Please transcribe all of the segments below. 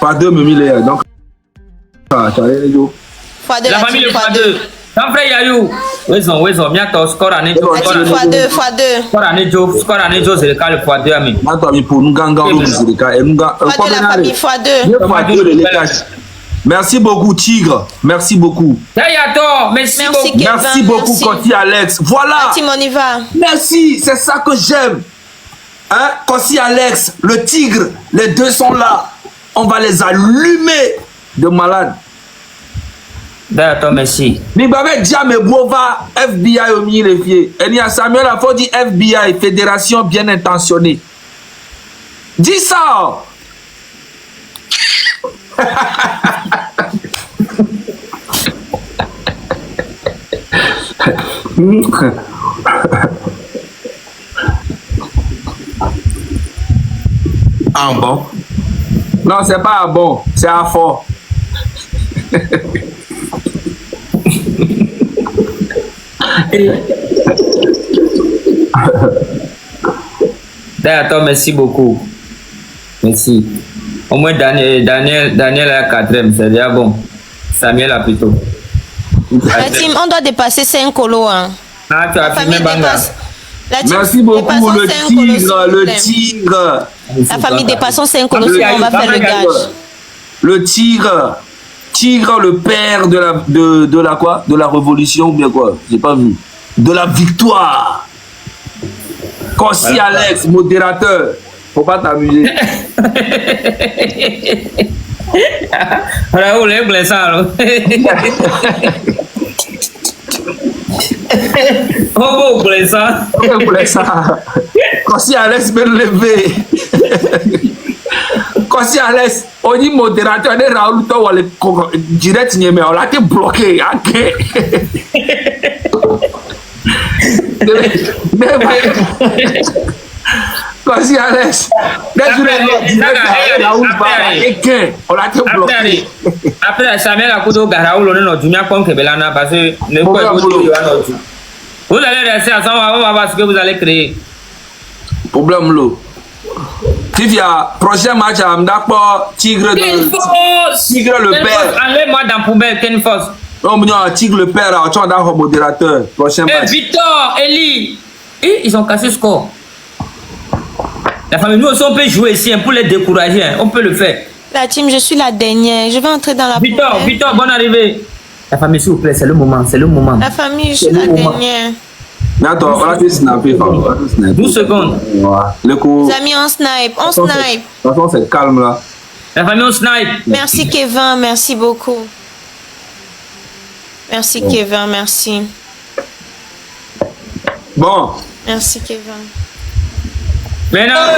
x2 me mis les. Donc, La famille de x2. Ton frère Yayou. Wezo, bientôt, score année. x2. Score année, c'est le cas, le x2, ami. Pour nous, ganga, c'est le cas. La famille x2. Merci beaucoup, Tigre. Merci beaucoup. Merci beaucoup, Kossi Alex. Voilà. On y va. Merci, c'est ça que j'aime. Hein? Kossi Alex, le Tigre, les deux sont là. On va les allumer de malade. D'accord, merci. Nibame Diame Bova, FBI au milieu les filles. Et il y a Samuel Afo dit FBI, Fédération bien intentionnée. Dis ça. Ah bon? Non, c'est pas bon, c'est à fort. D'accord, merci beaucoup. Merci. Au moins Daniel est 4e, c'est déjà bon. Samuel a plutôt. La team, on doit dépasser 5 colos. Hein. Ah, tu as filmé Banga. Merci beaucoup, le tigre. La famille dépassons 5 colos, on va faire le gage. Le tigre, le père de la quoi? De la révolution ou bien quoi? J'ai pas vu. De la victoire. Kossi Alex, modérateur. Faut pas t'amuser. Raoul est blessé. Oh, blessé. Kossi Alex me lever. Kossi Alex, on dit modérateur, on est Raoul, on va direct, mais on l'a été bloqué. Kossi Alex, on l'a été bloqué. Après, Samuel a coupé au Raoul, on est dans Jumia comme Kebelana parce que vous allez rester ensemble, on va voir ce que vous allez créer. Problème l'eau. Tivia, prochain match à Amdakpo, Tigre le père. Enlève-moi dans la poubelle, Ken Foss. Non, Tigre le père, tu as un modérateur. Prochain match. Victor, Eli, ils ont cassé ce score. La famille, nous aussi, on peut jouer ici pour les décourager. On peut le faire. La team, je suis la dernière. Je vais entrer dans la poubelle. Victor, bonne arrivée. La famille, s'il vous plaît, c'est le moment. La famille, je suis la dernière. Mais attends, on va te snapper. 12 secondes. Les amis, on snipe. De toute façon, c'est calme là. La famille, on snipe. Merci Kevin, merci beaucoup. Merci Kevin, merci. Bon. Merci Kevin. Maintenant,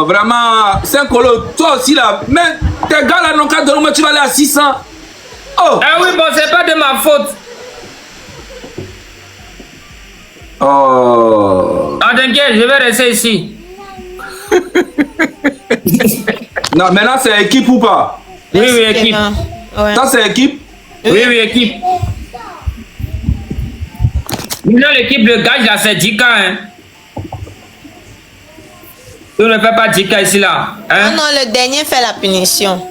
vraiment, 5 colos, toi aussi là. Mais tes gars là n'ont qu'à donner, mais tu vas aller à 600. Oh. Ah oui, bon, c'est pas de ma faute. Oh. Ah, t'inquiète, je vais rester ici. Non, maintenant c'est équipe ou pas? Oui, équipe. Ouais. Ça c'est équipe? Oui, équipe. Maintenant, l'équipe de gage là, c'est Dika. Hein. Tu ne fais pas Dika ici là. Hein? Non, le dernier fait la punition.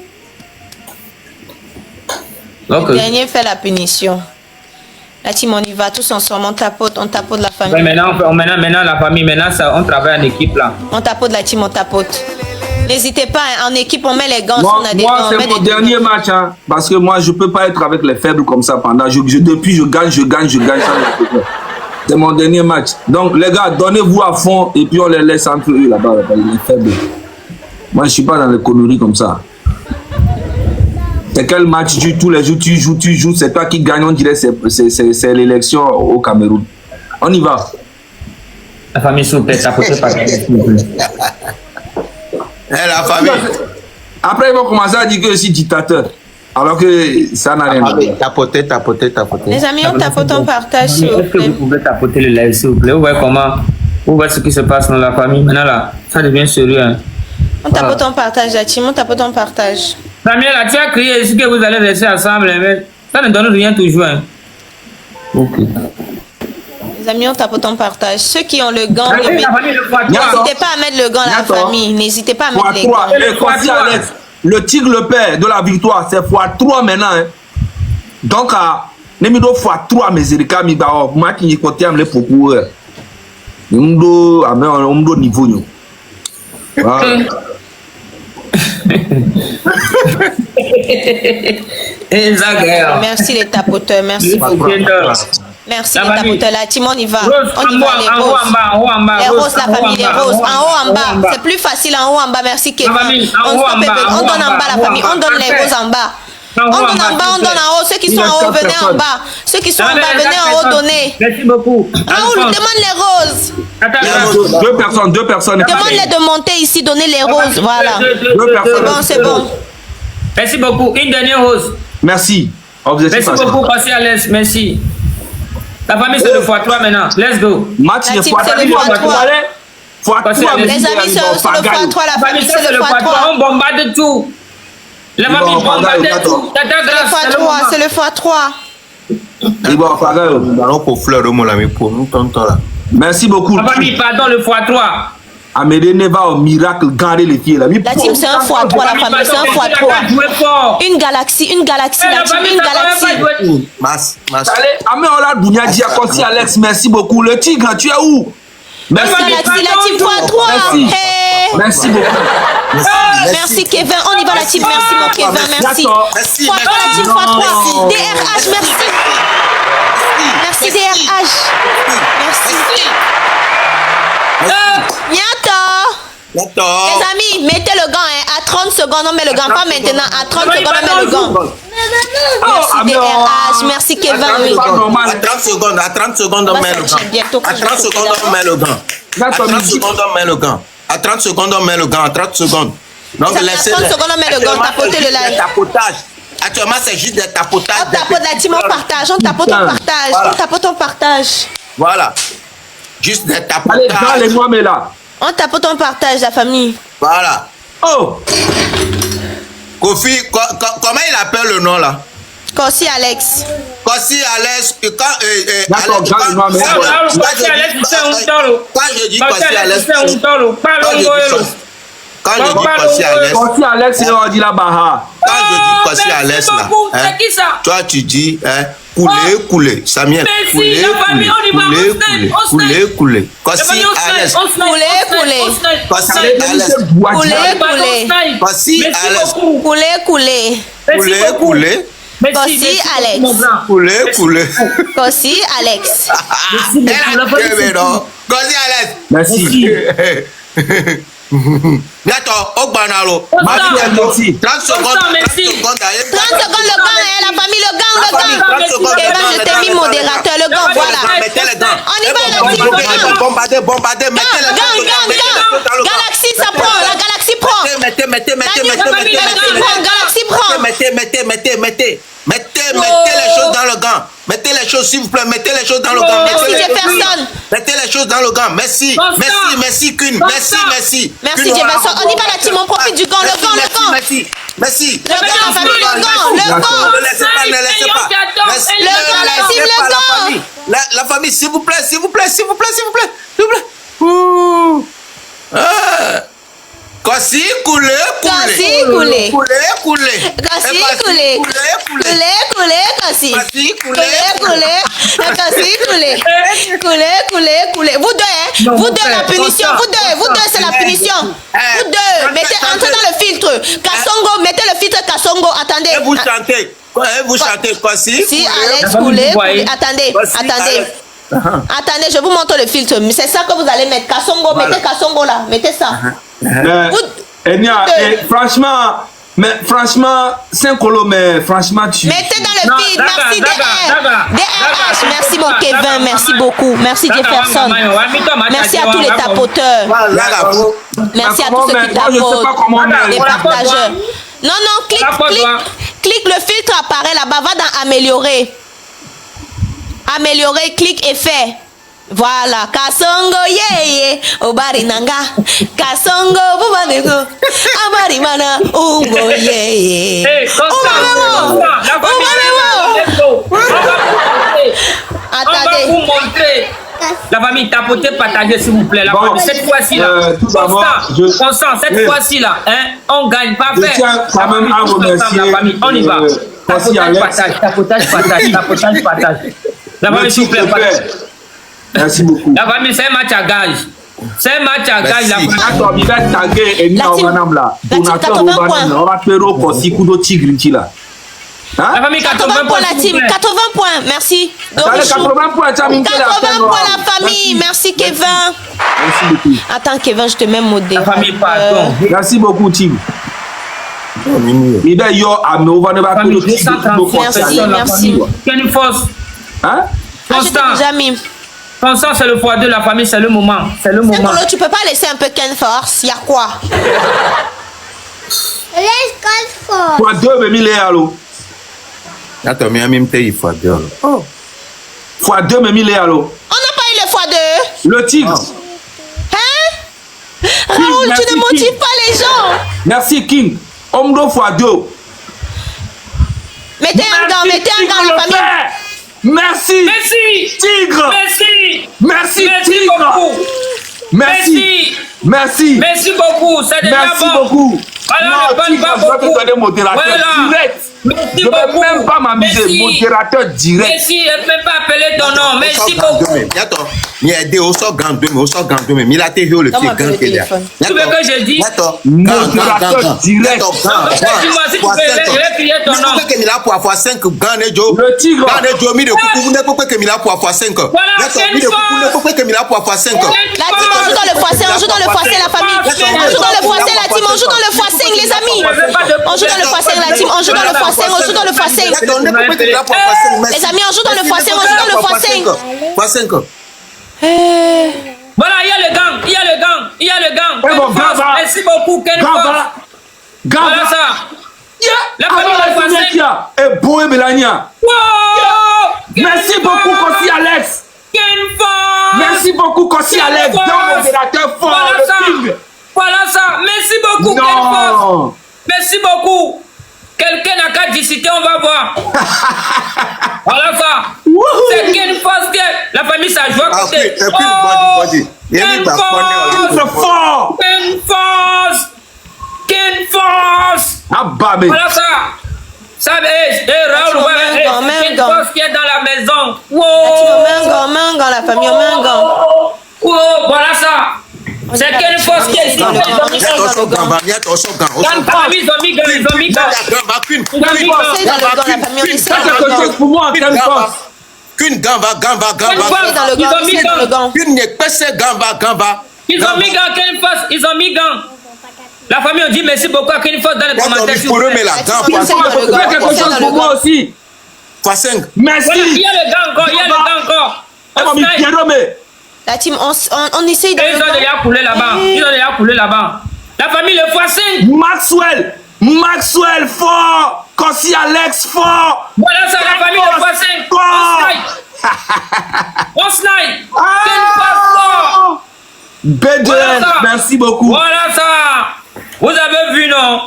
Okay. Le dernier fait la punition. La team, on y va tous ensemble, on tapote la famille. Ouais, maintenant la famille, ça, on travaille en équipe là. On tapote la team, on tapote. N'hésitez pas, en équipe, on met les gants. Moi, c'est mon dernier match, hein, parce que moi, je ne peux pas être avec les faibles comme ça pendant. Depuis, je gagne. C'est mon dernier match. Donc, les gars, donnez-vous à fond et puis on les laisse entre eux là-bas, les faibles. Moi, je ne suis pas dans les conneries comme ça. C'est quel match tous les jours tu joues, c'est toi qui gagne, on dirait que c'est l'élection au Cameroun. On y va. La famille, s'il vous plaît, tapotez pas. La famille. Après, ils vont commencer à dire que je suis dictateur. Alors que ça n'a rien à voir. Tapoter. Les amis, on tapote, on partage, s'il vous plaît. Est-ce que vous pouvez tapoter le live, s'il vous plaît? Vous voyez vous voyez ce qui se passe dans la famille. Maintenant, là, ça devient sérieux. Hein. On tapote, on partage, la team, on tapote, on partage. Samuel, tu as crié ici que vous allez rester ensemble, mais ça ne donne rien toujours. Hein. Ok. Les Les amis, on tapote, on partage. Ceux qui ont le gant, La famille, le fois 3. n'hésitez pas à mettre le gant à la famille. N'hésitez pas à mettre les gants. Le tigre, le père de la victoire, c'est x3 maintenant. Hein. Donc, Nemido x3 Mezerika Mibao, moi qui y compte les propos. Nemido, on niveau. Merci les tapoteurs, merci beaucoup. Merci les tapoteurs. La team, on y va. On y va, les roses. Les roses, la famille, les roses. En haut, en bas. C'est plus facile en haut, en bas. Merci Kevin. On donne en bas la famille. On donne les roses en bas. On donne en bas, on donne en haut. Ceux qui sont en haut, venez en bas. Ceux qui sont en bas, venez en haut, donnez. Merci beaucoup. Raoul, demande les roses. Deux personnes. Demande-les de monter ici, donner les roses. Voilà. C'est bon, c'est bon. Merci beaucoup. Une dernière rose. Merci. Merci beaucoup, passez à l'aise. Merci. La famille, c'est le x3 maintenant. Let's go. Match, La team, c'est le x3. Les amis, c'est le x3. La famille, c'est le x3. On bombarde tout. La famille bombarde tout. C'est le x3. Merci beaucoup. La famille, pardon, le x3. Amédée Neva au miracle, gardez les filles. La team, c'est un x3, la famille, c'est un x3. Une galaxie, la team, une galaxie. Allez, Amé Ola Dounia Diakosi Alex, merci beaucoup. Le tigre, tu es où? Merci, la team x3. Merci beaucoup. Merci Kevin, on y va la team, merci mon Kevin, merci. x3, la team x3. DRH, merci. Merci DRH. Merci. Bientôt. Les amis, mettez le gant à 30 secondes, on met le gant, pas maintenant, à 30 secondes, on met le gant. Merci DRH, merci Kevin. À 30 secondes, on met le gant. À 30 secondes, on met le gant. À 30 secondes, on met le gant. À 30 secondes, on met le gant. À 30 secondes. Donc, laissez. À 30 secondes, on met le gant, tapotez le live. Actuellement, c'est juste des tapotages. On tapote la team, on partage, on tapote, on partage. On tapote, on partage. Voilà. Juste des tapotages. Allez, dans les mois, mais là. On tapote, on partage, la famille. Voilà. Oh. Kofi, comment il appelle le nom là? Kossi Alex. Kossi Alex. D'accord, quand je dis Kossi Alex, Kossi Alex, on dit la Baha. Quand je dis Kossi Alex là, toi tu dis couler, Samuel. Couler. Kossi Alex. Couler. Kossi Alex. Kossi Alex. Kossi Alex. Merci. D'accord, au banalo. 30 secondes. 30 secondes, le gant, la famille, le gant. Et ben, je t'ai mis modérateur, le gant, voilà. Mettez les gants. On y va, le gant. Bombardez, mettez les gants. Galaxy, ça prend, la galaxie prend. Galaxy prend. Mettez les choses dans le gant. Mettez les choses, s'il vous plaît. Mettez les choses dans le gant. Merci Jefferson. Mettez les choses dans le gant. Merci, Kuhn. Merci. Merci Jefferson. On y va la team, on profite du gant, le gant. Merci. Le gant, le gant. Ne laissez pas. Le gant, la team, le gant. La famille, s'il vous plaît. Kossi, couler. Kossi. Vous deux, la punition. Vous deux, c'est la punition. Vous deux, mettez, entrez dans le filtre. Kassongo, mettez le filtre Kassongo. Attendez. Et vous chantez Kossi. Si, Alex, couler. Attendez. Attendez, je vous montre le filtre. C'est ça que vous allez mettre. Kassongo, mettez Kassongo là. Mettez ça. Franchement, Saint-Colo, mais franchement, tu... Mettez dans le feed, merci DRH, merci mon Kevin, merci beaucoup, merci Jefferson, merci à tous les tapoteurs, merci à tous ceux qui tapotent, les partageurs. Non, clique, le filtre apparaît là-bas, va dans améliorer, clique et fait. Voilà, Kassongo yeye, obari nanga, Kassongo bubanego, abari mana, ungo yeye. Attendez. La famille, tapotez, partagez s'il vous plaît. La famille, cette fois-ci là, Constant, cette fois-ci là, hein, on gagne pas fait. Je tiens quand même à remercier la famille, on y va. Tapotage, partage. La famille, s'il vous plaît, merci beaucoup. La famille, c'est un match à gage. C'est un match à gage. La famille, il va taguer et nous on va faire au Kossi Kudo Tigrinti là. La famille, 80 points la team, 80 points, merci. 80 points, 80 points la famille, merci Kevin. Merci beaucoup. Attends Kevin, je te mets modé. La famille, pardon. Merci beaucoup team. Merci. Quelle force. Hein? Constant, c'est le x2, la famille, c'est le moment. C'est le moment. Tu peux pas laisser un peu Ken Force, il y a quoi? Laisse Ken Force. x2, mais il est allô. Attends, mais même il faut x2. Oh. x2, mais il est allô. On n'a pas eu le x2. Le tigre. Hein? Raoul, tu ne motives pas les gens. Merci King. Omdo x2. Mettez un gant, la famille. Merci. Merci. Tigre. Merci Tigre. beaucoup. Merci. Merci beaucoup. C'est déjà merci bon. Beaucoup. Alors, non, Tigre, je vais te donner modérateur direct. Merci je ne vais même pas m'amuser. Modérateur direct. Merci. Je ne peux pas appeler ton nom. Merci beaucoup. Attends. Il y a des aussi mais il a été le fait Tu veux que je dise? Modérateur direct. Dis-moi si tu veux, je vais crier ton nom. Le tigre. On joue dans le x5, la famille. On joue dans le x5, la team. On joue dans le x5, les amis. On joue dans le x5, la team. On joue dans le x5. On joue dans le x5. Les amis, on joue dans le x5. On joue dans le x5. Voilà, il y a le gang. Merci beaucoup, Ken Force. Voilà ça. La famille de x5. Et Boé Belania. Merci beaucoup, Kossi Alex. Ken Force. Merci beaucoup, Kossi Alex. Dans modérateur fort. Voilà ça. Merci beaucoup, Ken Force. Merci beaucoup. Quelqu'un n'a qu'à discuter, on va voir. Voilà ça. C'est Ken Force. La famille, ça joue à côté. Ken Force. Voilà ça. Ça Raoul, Ken Force qui est dans la maison. Mangan, la famille, mangan. Voilà ça. C'est Ken Force qui est ici. Ils ont mis gant. La famille a dit merci beaucoup à Ken Force dans les commentaires. Fais quelque chose pour moi aussi. Merci. Il y a le gant encore. La team, on essaye de... Ils ont déjà coulé là-bas. La famille, le x5. Maxwell fort. Kossi Alex fort. Voilà ça, la famille, le x5. On snipe. Ken Force fort. BDN, merci beaucoup. Voilà ça. Vous avez vu, non?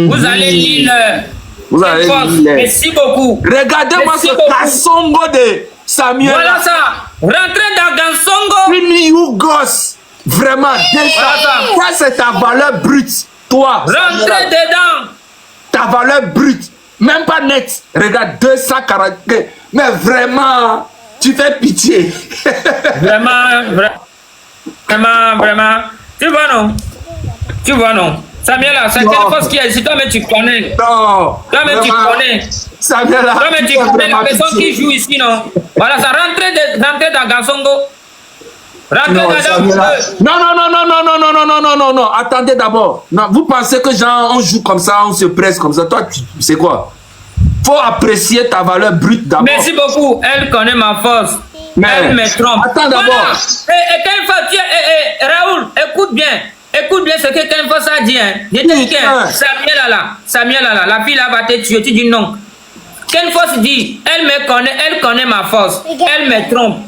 Vous allez lire. Merci beaucoup. Regardez-moi ce Kassongo de Samuel. Voilà ça. Rentrez dans Gansongo. Yougos. Vraiment. Ça, c'est ta valeur brute. Toi. Rentrez dedans. Ta valeur brute. Même pas net. Regarde, 240. Mais vraiment, tu fais pitié. Vraiment. Tu vois, non? Samuel, c'est Ken Force qui est ici. Toi-même, tu connais. Non. Toi-même, tu connais. Samuel, toi-même, tu connais la personne qui joue ici, non? Voilà, ça rentrez dans Gansongo. Non. Attendez d'abord. Non, vous pensez que genre, on joue comme ça, on se presse comme ça. Toi, tu sais quoi? Faut apprécier ta valeur brute d'abord. Merci beaucoup. Elle connaît ma force. Mais, elle me trompe. Attends d'abord. Et Ken Force, Raoul, écoute bien ce que Ken Force a dit. Je te dis Samuel, la fille là va te tuer. Tu dis non. Ken Force dit, elle connaît ma force. Elle me trompe.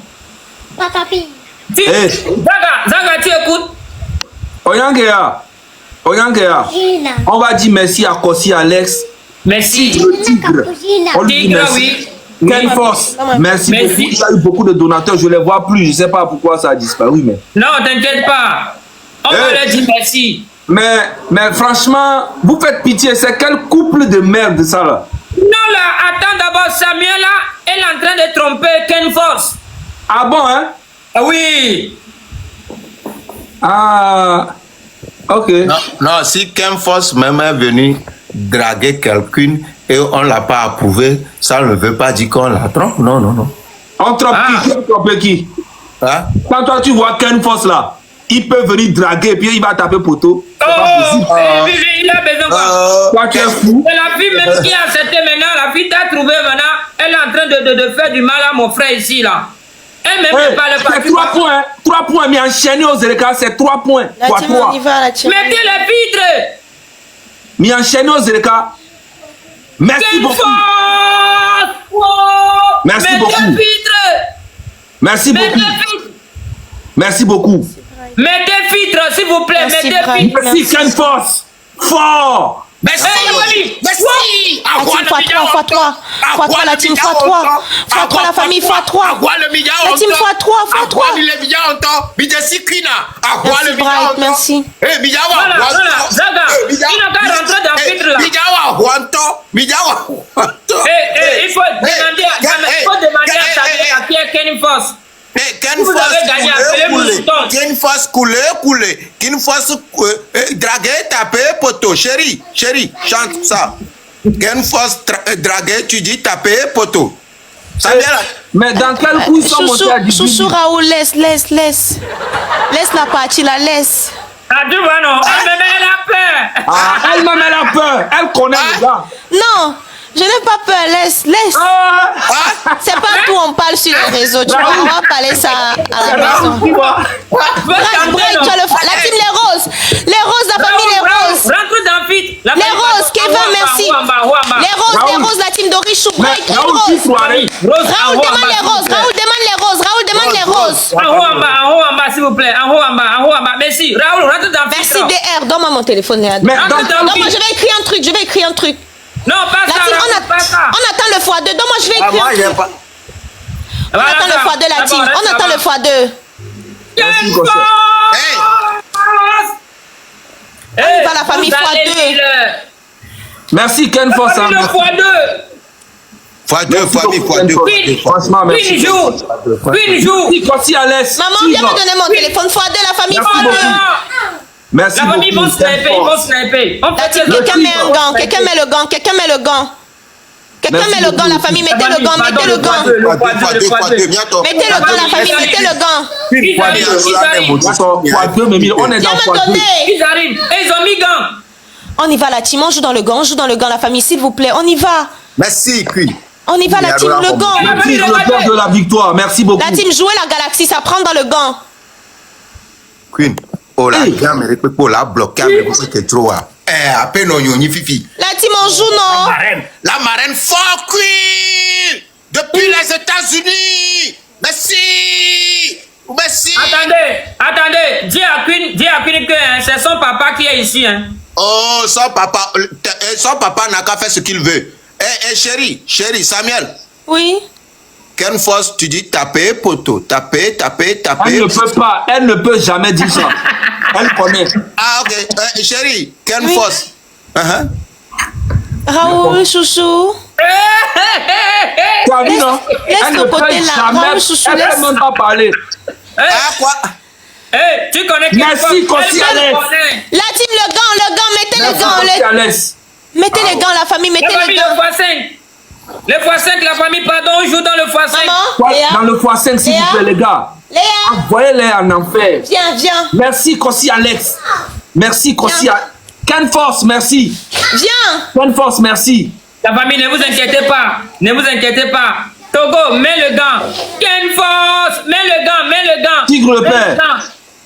Zaga, tu écoutes? Oyangea. On va dire merci à Kossi Alex. Merci. Le tigre. Tigre, oui. Quelle force. Merci beaucoup. Il y a eu beaucoup de donateurs, je ne les vois plus. Je ne sais pas pourquoi ça a disparu. Mais... Non, t'inquiète pas. On va leur dire merci. Mais franchement, vous faites pitié. C'est quel couple de merde ça là? Non là, attends d'abord, Samuel là, elle est en train de tromper Ken Force. Ah bon, hein? Ah oui. Ah, ok. Non, si Ken Force même est venu draguer quelqu'un et on ne l'a pas approuvé, ça ne veut pas dire qu'on la trompe. Non, non, non. On trompe qui? Qui trompe qui? Hein? Quand toi tu vois Ken Force là, il peut venir draguer et puis il va taper poteau. Oh, il a besoin quoi? Toi tu es fou. C'est la fille même qui a accepté maintenant, la fille t'a trouvé maintenant, elle est en train de faire du mal à mon frère ici là. Elle même Hey, pas le c'est 3 points. 3 points, mais enchaîné aux Zereka, c'est 3 points. La Fois team, 3. on y va, la team. Mettez les vitres. Mais enchaîné aux Zereka. Merci beaucoup. Merci Mettez beaucoup. les vitres. Merci Mettez beaucoup. les vitres. Merci beaucoup. Mettez filtre, s'il vous plaît. Merci, Mettez Brian. filtre. Merci Ken Force. Fort. Merci. Hey, Merci. La team x3, x3 la team x3, x3 la famille x3, la team x3, x3. Merci Brian, merci. Voilà, Zaga, il n'a qu'à rentrer dans le filtre là. Il faut demander à Samuel à qui est Ken Force. Ken Vous avez gagné, appelez-vous Sultan. Ken Force coulé. Ken Force dragué, tapé, poteau. Chérie, chante ça. Ken Force dragué, tu dis tapé, poteau. Ça vient là. Mais dans quel coup ils sont montés à Djibril? Chouchou Raoul, laisse. Laisse la partie, la laisse. Ah, tu vois, non, elle a peur. Ah, elle-même elle a peur. Elle connaît le gars. Non, je n'ai pas peur, laisse. C'est pas tout, on parle sur les réseaux, tu vois, on va parler ça à la maison. Bref, tu as la team les roses, la famille les roses. Rentre dans le filtre. Les roses, Kevin, merci. Les roses, la team Doris Chou, Break, les roses. Raoul demande les roses. En haut, en bas, s'il vous plaît. En haut, en bas. Merci. Raoul, rentre dans le filtre. Merci DR, donne-moi mon téléphone, Léa. Mais Donne-moi, je vais écrire un truc. Non, pas La ça, team, Raoul, pas ça. on attend le x2. Donne-moi, je vais écrire un truc. On Voilà attend ça. le x2, la team. D'abord, On attend le x2. Merci, Gossé. On va la famille x2. Merci Ken Force. Le x2. Fois2. Franchement, merci. Une jour. Merci à l'aise. Maman, viens me donner mon téléphone x2, la famille x2. Merci La beaucoup. famille, ils vont sniper. La team, quelqu'un met un gant. Quelqu'un met le gant, la famille, mettez le gant. Mettez le gant, la famille, mettez le gant. On est Viens dans me donner. Ils arrivent. Et ils ont mis gants. On y va, la team, on joue dans le gant, la famille, s'il vous plaît, on y va. Merci, Queen. On y va, la team, le gant. Merci le cœur de la victoire. Merci beaucoup. La team, jouer la galaxie, ça prend dans le gant. Queen. Oh la gamme, elle peut la bloquer, mais vous faites trop. À peine on y fifi. La team, on joue, non? La marraine fort, Queen. Depuis les États-Unis. Merci. Attendez. Dis à Queen que c'est son papa qui est ici. Hein. Oh, son papa n'a qu'à faire ce qu'il veut. Chérie, Samuel. Oui. Ken Force, tu dis taper, poteau. Taper. Elle ne peut pas. Elle ne peut jamais dire ça. Elle connaît. Ah, ok. Chérie, Ken Oui. Force. Raoul, chouchou. Tu as vu, non? Laisse Elle le ne peut côté là. jamais. Raoul, chouchou, Elle ne laisse. peut même pas parler. Quoi? Tu connais Merci, Kossi Alex. La team, le gant, mettez les Merci, gants. Kossi Alex. Mettez les gants, la famille, mettez La les famille, gants. le x5. Le x5, la famille, pardon, on joue dans le x5. Maman, Léa. Dans le x5, s'il vous plaît, les gars. Léa, Envoyez-les en enfer. viens. Merci, Kossi Alex. Merci, Kossi Alex. Ken Force, merci. Viens. Ken Force, merci. La famille, ne vous inquiétez pas. Togo, mets le gant. Ken Force, mets le gant. Tigre le père.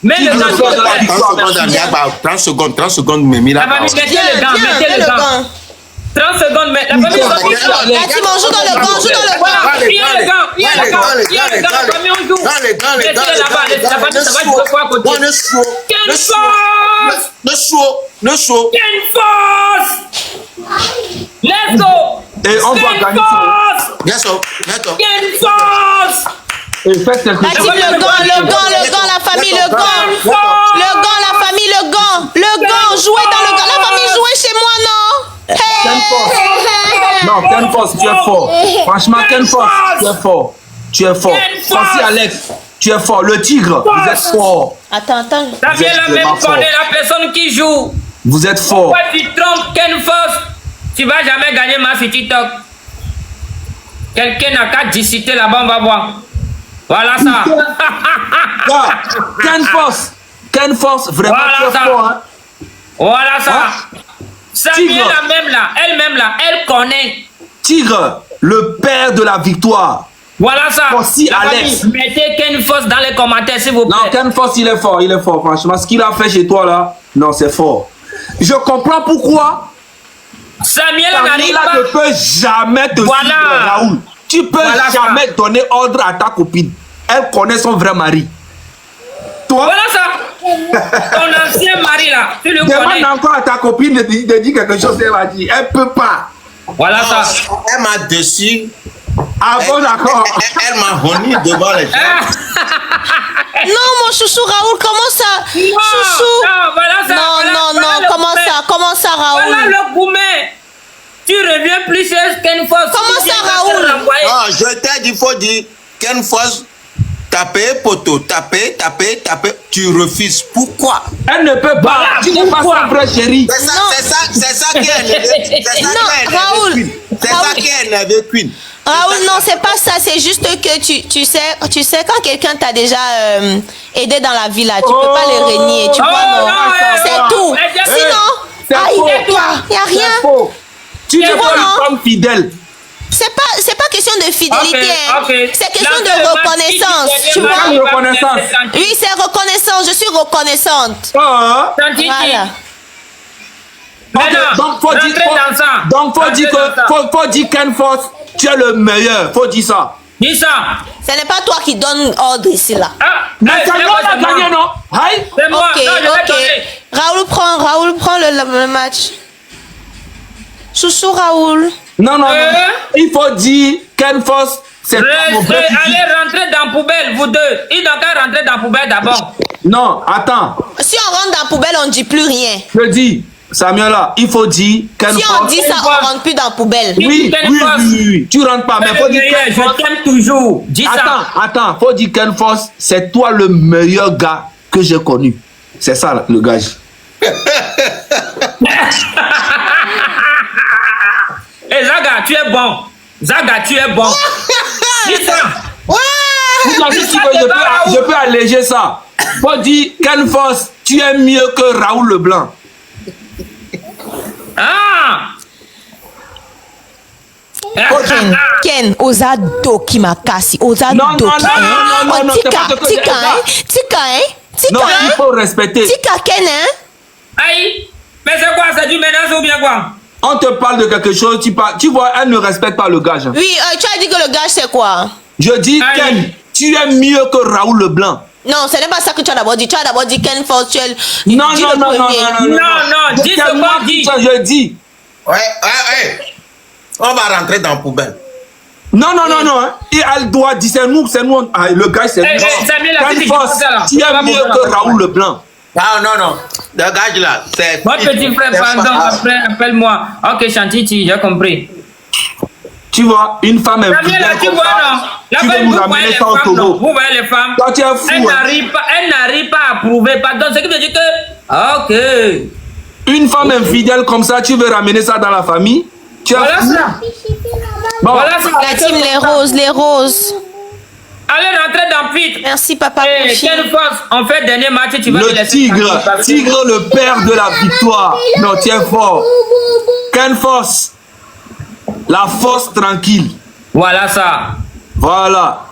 Mets le gant. Tigre de la victoire. 30 secondes, mais La famille, mettez le gant, mettez le gant. 30 secondes, mais la famille, La team, on joue dans le gant, il y a le gant, la famille, on joue. Laissez-le là-bas, la famille, ça va jouer quoi à côté. Ken Force. Let's go. Et on va gagner ça. Bien sûr, d'accord. Ken Force. Et faites quelque La chose. team, le gant, la famille, le gant. Le gant, la famille, le gant. Le gant, jouez dans le gant. La famille, jouez chez moi, non? Ken Force. Non, Ken Force, tu es fort. Franchement, Ken Force, tu es fort. Tu es fort. Francis Alex, tu es fort. Le tigre, vous êtes fort. Attends. Samuel a même connaît la personne qui joue. Vous êtes fort. Pourquoi tu trompes Ken Force? Tu vas jamais gagner ma sur TikTok. Quelqu'un n'a qu'à discuter là-bas, on va voir. Voilà ça. Ken Force, vraiment Voilà très ça. fort. Hein? Voilà ça. Hein? Samuel Tigre. elle-même là, elle connaît. Tigre, le père de la victoire. Voilà ça. Aussi La Alex. famille, mettez Ken Force dans les commentaires, s'il vous plaît. Non, Ken Force, il est fort, franchement. Ce qu'il a fait chez toi, là, non, c'est fort. Je comprends pourquoi Samuel Samuel n'arrive ne pas. peut jamais te Voilà. suivre, Raoul. Tu peux Voilà jamais donner ordre à ta copine. Elle connaît son vrai mari. Toi, Voilà ça. Ton ancien mari là, tu le connais. demande encore à ta copine de dire quelque chose, elle va dire. Elle peut pas. Voilà ça. Elle m'a déçu. Ah bon, d'accord. Elle m'a honni devant les gens. Non, mon chouchou Raoul, comment ça? Chouchou. Non, voilà ça. Non, comment ça, Raoul? Voilà le gourmet. Tu reviens plus chez Ken Force. Comment ça, Raoul? Non, je t'ai dit, il faut dire Ken Force, taper, poteau, taper. Tu refuses. Pourquoi? Elle ne peut pas. Voilà, Tu n'es pas pourquoi? son vrai chéri. C'est ça qui est énervé. C'est ça qui est énervé Queen. Raoul, non, c'est pas ça. C'est juste que tu sais, quand quelqu'un t'a déjà aidé dans la vie, là, tu peux pas le renier. Tu vois, non? C'est tout. Sinon, il n'y a rien. Tu n'es vois, pas non? une femme fidèle. C'est pas question de fidélité, hein. Ok. C'est question de reconnaissance, tu vois. Reconnaissance. Oui, c'est reconnaissance. Je suis reconnaissante. Ah, Voilà. donc, faut dire faut dire Ken Force, tu es le meilleur. Faut dire ça. Dis ça. Ce n'est pas toi qui donne ordre ici, là. Mais Samuel a gagné, non? Aïe. C'est moi. Ok, Non, je vais ok. donner. Raoul prend le match. Chouchou Raoul. Non. Il faut dire Ken Force, c'est pas mon vrai fusil. Allez rentrer dans la poubelle, vous deux. Il n'a qu'à rentrer dans la poubelle d'abord. Non, attends. Si on rentre dans la poubelle, on ne dit plus rien. Je dis, Samuel, là, il faut dire Ken Si Force. on dit ça, on ne rentre plus dans la poubelle. Oui. Tu rentres pas, mais faut dire Ken Force. Je t'aime toujours. Dis ça. Attends, faut dire Ken Force, c'est toi le meilleur gars que j'ai connu. C'est ça, le gage. Et Zaga, tu es bon. Dis ça. Je peux alléger ça. Faut dire Ken Force, tu es mieux que Raoul Leblanc. Ah. Ken, osa doki makasi, osa doki. Non, Tika, non, il faut respecter. Tika Ken, hein? Aïe. Mais c'est quoi? C'est du menace ou bien quoi? On te parle de quelque chose, tu vois, elle ne respecte pas le gage. Oui, tu as dit que le gage c'est quoi? Je dis, Ken, tu es mieux que Raoul Leblanc. Non, ce n'est pas ça que tu as d'abord dit. Tu as d'abord dit Ken Force, tu es Non, dis le premier. Non, dis ce qu'on dit. Je dis. Ouais. On va rentrer dans la poubelle. Non. Hein. Et elle doit dire, c'est nous, le gars, c'est nous. Ken Force, tu es mieux que Raoul Leblanc. Non. Le gars là, c'est. Mon petit frère, pardon, après, appelle-moi. Ok, Chantiti, j'ai compris. Tu vois, une femme est Samuel, là, tu vois, non? Tu veux nous amener ça au Togo. Vous voyez les femmes? Toi, tu es fou. Elle n'arrive pas à prouver. Pardon, ce qui veut dire que. Ok. Une femme infidèle comme ça, tu veux ramener ça dans la famille? Voilà ça. Bon. Voilà ça. La team les roses. Allez rentrer dans vite. Merci papa. Ken Force, on fait le dernier match, tu vas Le tigre, le père de la victoire. Non, tiens fort. Ken Force, la force tranquille. Voilà ça. Voilà.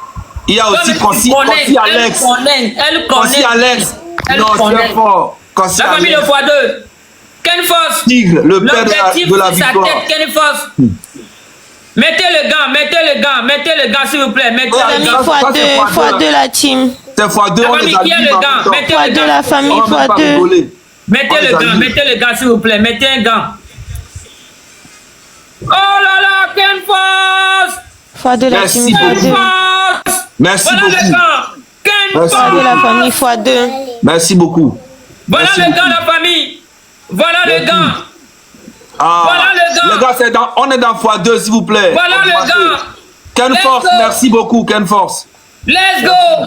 Il y a aussi Consi Alex. Elle connaît. Consi Alex. Non, tiens fort. Consi La famille Alex. de x2. Ken Force. Tigre, le père de la victoire. Ken Force. Mettez le gant, s'il vous plaît. Mettez le gant. x2 la team. C'est x2, on les a dit. x2 la famille, x2. Mettez le gant, s'il vous plaît. Mettez un gant. Oh là là, Ken Force. x2 la team x2. Merci voilà beaucoup. Le gars. x2 la famille x2. Merci beaucoup. Voilà Merci le beaucoup. gars, la famille. Voilà le gars. Ah, Voilà le gars. Les gars, on est dans x2, s'il vous plaît. Voilà le gars. Ken Let's Force, go. merci beaucoup, Ken Force. Let's go.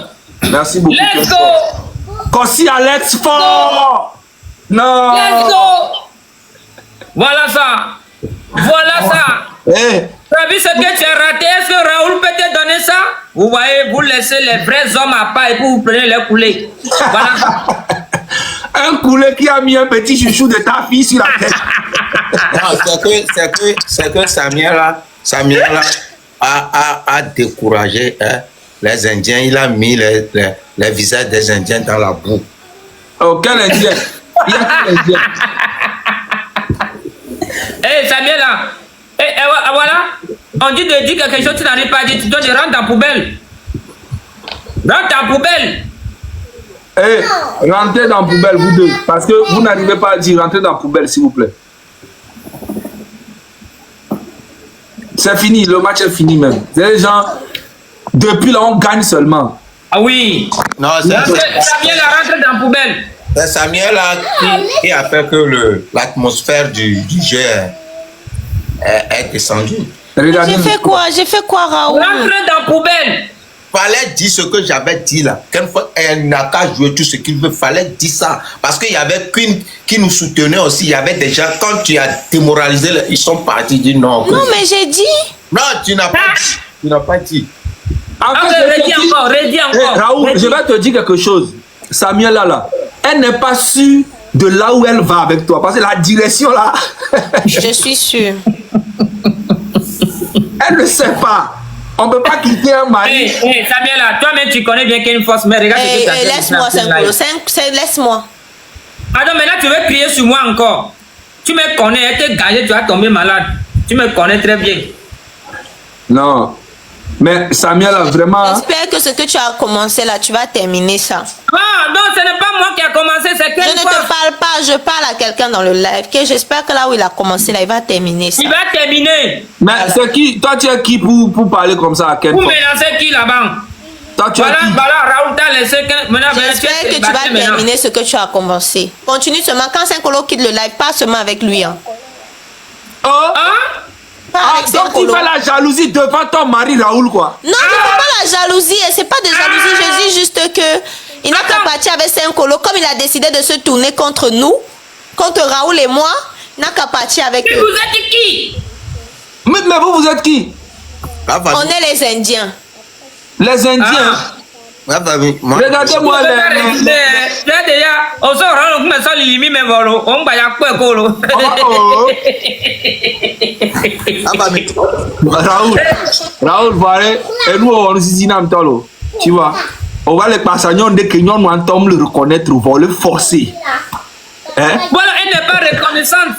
Merci beaucoup. Ken Let's Force. go. Kossi Alex fort. Non. Let's go. Voilà ça. Voilà ça. Eh, Tu as vu ce que tu as raté? Est-ce que Raoul peut te donner ça? Vous voyez, vous laissez les vrais hommes à part et puis vous prenez les coulées. Voilà. un coulet qui a mis un petit chouchou de ta fille sur la tête. Non, c'est que Samuel a découragé les Indiens. Il a mis les visages des Indiens dans la boue. Oh, quel Indien? Il y a quel Indien? Hey Samuel là. Voilà. On dit de dire quelque chose, tu n'arrives pas à dire. Tu dois te rendre dans la poubelle. Rentre dans la poubelle. Eh, rentrez dans la poubelle, vous deux. Parce que vous n'arrivez pas à dire, rentrez dans la poubelle, s'il vous plaît. C'est fini, le match est fini même. Les gens, depuis là, on gagne seulement. Ah oui. Non, Samuel a rentré dans la poubelle. c'est Samuel là qui a fait que l'atmosphère du jeu est descendue. Regardez. J'ai fait quoi, Raoul? Rentre dans la poubelle. Fallait dire ce que j'avais dit là. Quelquefois, elle n'a qu'à jouer tout ce qu'il veut. Fallait dire ça. Parce qu'il y avait Queen qui nous soutenait aussi. Il y avait des gens, quand tu as démoralisé, ils sont partis. Ils disent non. Non, mais j'ai dit. Non, tu n'as pas dit. Tu n'as pas dit. Redis encore. Raoul, je vais te dire quelque chose. Samuel là, elle n'est pas sûre de là où elle va avec toi. Parce que la direction là, Je suis sûre. elle ne sait pas. On ne peut pas quitter un mari. Samuel là, toi-même tu connais bien Ken Force, mais regarde ce que tu as fait. Laisse-moi, laisse-moi. Attends, maintenant tu veux crier sur moi encore. Tu me connais, elle t'est gagé, tu vas tomber malade. Tu me connais très bien. Non. Mais Samuel a vraiment... J'espère que ce que tu as commencé là, tu vas terminer ça. Ah, non, ce n'est pas moi qui a commencé, c'est Ken Je ne te Force. parle pas, je parle à quelqu'un dans le live. J'espère que là où il a commencé là, il va terminer ça. Il va terminer. Mais c'est qui? Toi, tu es qui pour parler comme ça à Ken Vous Force? mélangez qui là-bas? Toi, tu es qui? Voilà, Raoul t'a laissé. J'espère que tu vas terminer ce que tu as commencé. Continue seulement. Quand Saint-Colo quitte le live, pas seulement avec lui. Hein. Oh? Hein? Pas Ah, avec donc tu Saint-Colo. fais la jalousie devant ton mari Raoul, quoi. Non, je ne fais pas la jalousie. C'est pas de jalousie. Je dis juste que il n'a qu'à partir avec Saint-Colo. Comme il a décidé de se tourner contre nous, contre Raoul et moi, il n'a qu'à partir avec Et eux. vous êtes qui? Mais vous êtes qui? On est les Indiens. Les Indiens. Regardez-moi les... déjà, on se rend compte que ça limite mes volos. On va y avoir quoi, colo? Raoul, voilà. Et nous, on se dit, tu vois, on va les passer, dès que nous entendons le reconnaître, on va le forcer. Hein? Voilà, elle n'est pas reconnaissante.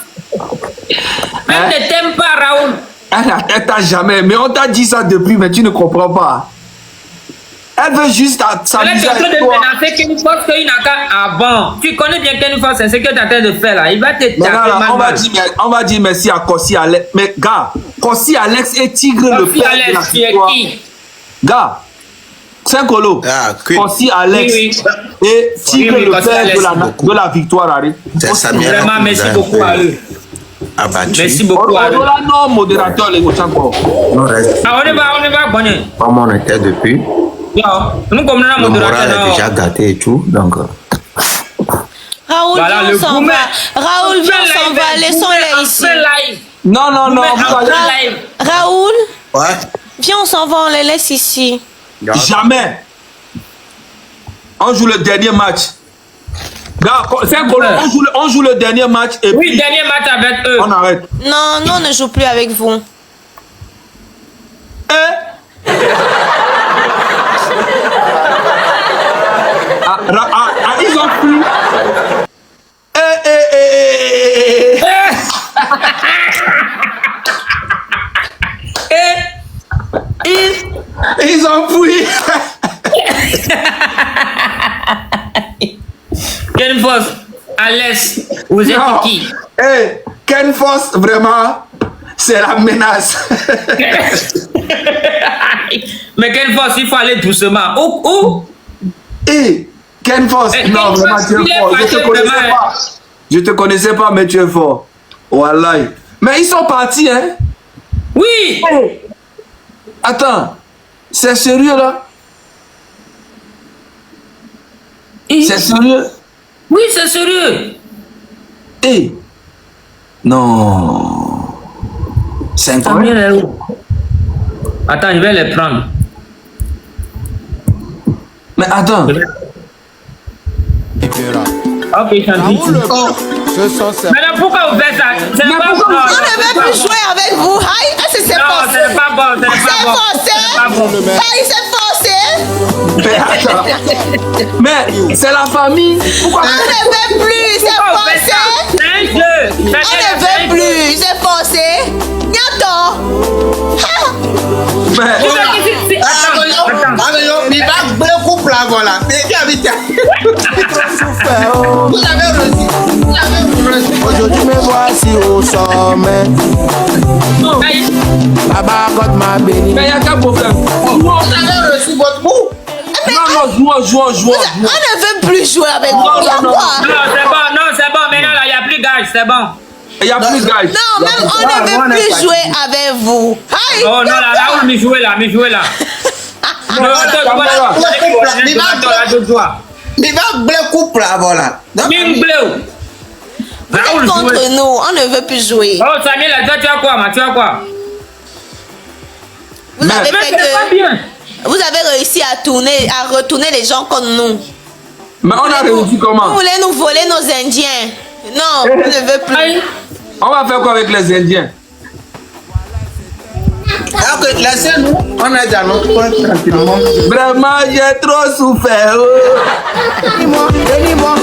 Elle ne t'aime pas, Raoul. Elle t'a jamais, mais on t'a dit ça depuis, mais tu ne comprends pas. Elle veut juste s'amuser Elle est en train avec de toi. menacer Ken Force qu'il n'a qu'à... Ah bon, tu connais bien Ken Force, c'est ce que tu es en train de faire là. Il va te taper Maintenant, mal. on va dire merci à Kossi Alex. Mais gars, Kossi Alex est Tigre le Kossi père de la Alex, tu es victoire. qui? Gars, Saint-Colo, Kossi Alex et Tigre Oui, le Kossi père Alex. de la victoire. Harry. C'est Samuel. Vraiment, merci beaucoup à eux. Abattu. Merci beaucoup à eux. Voilà, non, modérateur, les gars, encore. Non, reste Ah, on y va, bonnet. comme on était depuis. Nous comme Le moral est déjà gâté et tout. Donc, Raoul, voilà, viens, le on s'en gourmet. va. Raoul, viens, on s'en va. Laissons-les ici. Non, non, non. Raoul, ouais. viens, on s'en va, on les laisse ici. Jamais. On joue le dernier match. Gars, Saint-Colo, on joue le dernier match et Oui, puis dernier match avec eux. on arrête. Non, nous, on ne joue plus avec vous. Ils ont plus. Ils ont fui. Ken Force, Alex, vous êtes Non. qui? Ken Force, vraiment, c'est la menace. Mais Ken Force, il faut aller doucement. Où? Eh, Ken Force, non, vraiment, tu es fort. Je te connaissais pas, mais tu es fort. Wallahi. Mais ils sont partis, hein? Oui. Hey. Attends, c'est sérieux, là? C'est sérieux? Oui, c'est sérieux. Eh, non. C'est incroyable. Attends, je vais les prendre. Mais attends. Ok, Chanty. Maintenant, pourquoi vous faites ça? On ne veut plus jouer avec vous. Aïe, c'est forcé. Non, ce n'est pas bon. C'est forcé. Aïe, c'est forcé. Mais attends. Mais c'est la famille. Pourquoi? On ne veut plus, c'est forcé. C'est un jeu. On ne veut plus, c'est forcé. Niato. Mais... Attends. Il va le couple là, voilà. Vous avez reçu. Aujourd'hui me voici au sommet. Baba got ma béni. Mais il n'y a qu'un problème. Vous avez reçu votre bout. Non, jouons. On ne veut plus jouer avec vous. Non. Non, c'est bon. Maintenant, là, il n'y a plus gage, c'est bon. Il n'y a plus de gars. Non, même on ne veut plus jouer avec vous. Aïe. Oh non, là, où me jouer là. Il va bleu couple là, voilà. Contre nous, on ne veut plus jouer. Oh, Samuel, toi, tu as quoi? Vous avez Mais fait c'est pas bien. vous avez réussi à retourner les gens comme nous. Mais on a réussi comment? Vous voulez nous voler nos Indiens. Non, on ne veut plus. On va faire quoi avec les Indiens? Alors que laissez-nous, on a déjà notre point tranquillement. Vraiment, j'ai trop souffert. Bénis-moi.